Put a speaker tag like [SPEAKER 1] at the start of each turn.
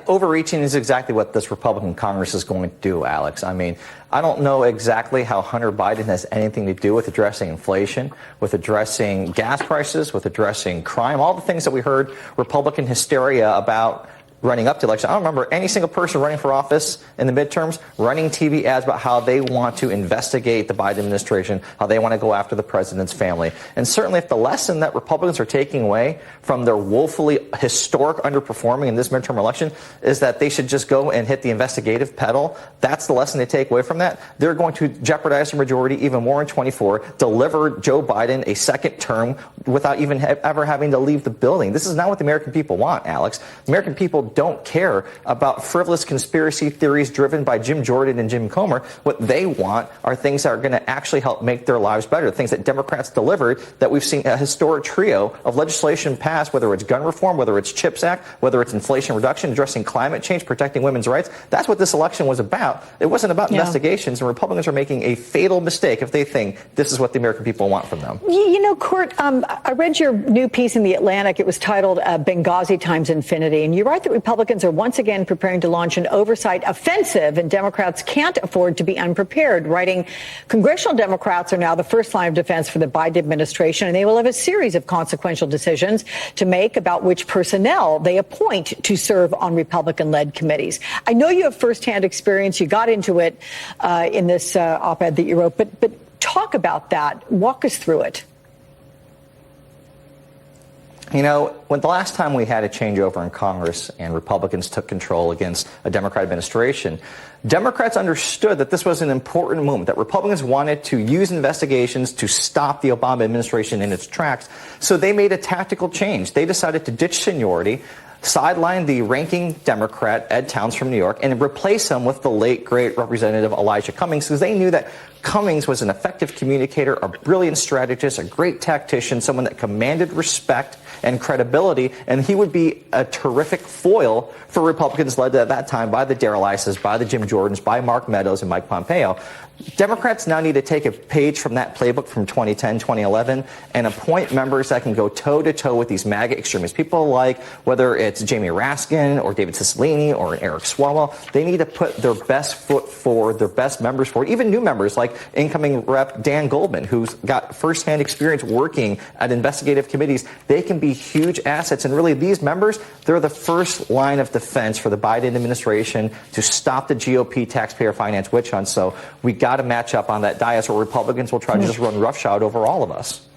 [SPEAKER 1] overreaching is exactly what this Republican Congress is going to do, Alex. I mean, I don't know exactly how Hunter Biden has anything to do with addressing inflation, with addressing gas prices, with addressing crime, all the things that we heard Republican hysteria about running up to election. I don't remember any single person running for office in the midterms running TV ads about how they want to investigate the Biden administration, how they want to go after the president's family. And certainly if the lesson that Republicans are taking away from their woefully historic underperforming in this midterm election is that they should just go and hit the investigative pedal, that's the lesson they take away from that. They're going to jeopardize the majority even more in 24, deliver Joe Biden a second term without even ever having to leave the building. This is not what the American people want, Alex. The American people don't care about frivolous conspiracy theories driven by Jim Jordan and Jim Comer. What they want are things that are going to actually help make their lives better, things that Democrats delivered, that we've seen a historic trio of legislation passed, whether it's gun reform, whether it's CHIPS Act, whether it's inflation reduction, addressing climate change, protecting women's rights. That's what this election was about. It wasn't about investigations, and Republicans are making a fatal mistake if they think this is what the American people want from them.
[SPEAKER 2] You know, Court, I read your new piece in The Atlantic. It was titled Benghazi Times Infinity, and you write that Republicans are once again preparing to launch an oversight offensive, and Democrats can't afford to be unprepared, writing congressional Democrats are now the first line of defense for the Biden administration, and they will have a series of consequential decisions to make about which personnel they appoint to serve on Republican-led committees. I know you have firsthand experience. You got into it in this op-ed that you wrote, but talk about that. Walk us through it.
[SPEAKER 1] You know, when the last time we had a changeover in Congress and Republicans took control against a Democrat administration, Democrats understood that this was an important moment, that Republicans wanted to use investigations to stop the Obama administration in its tracks. So they made a tactical change. They decided to ditch seniority, sideline the ranking Democrat, Ed Towns from New York, and replace him with the late, great Representative Elijah Cummings, because they knew that Cummings was an effective communicator, a brilliant strategist, a great tactician, someone that commanded respect and credibility, and he would be a terrific foil for Republicans led at that time by the Darrell Ices, by the Jim Jordans, by Mark Meadows and Mike Pompeo. Democrats now need to take a page from that playbook from 2010, 2011, and appoint members that can go toe-to-toe with these MAGA extremists. People like, whether it's Jamie Raskin or David Cicilline or Eric Swalwell, they need to put their best foot forward, their best members forward, even new members like incoming Rep. Dan Goldman, who's got firsthand experience working at investigative committees. They can be huge assets, and really these members, they're the first line of defense for the Biden administration to stop the GOP taxpayer finance witch hunt. So we got to match up on that dais, or Republicans will try to just run roughshod over all of us.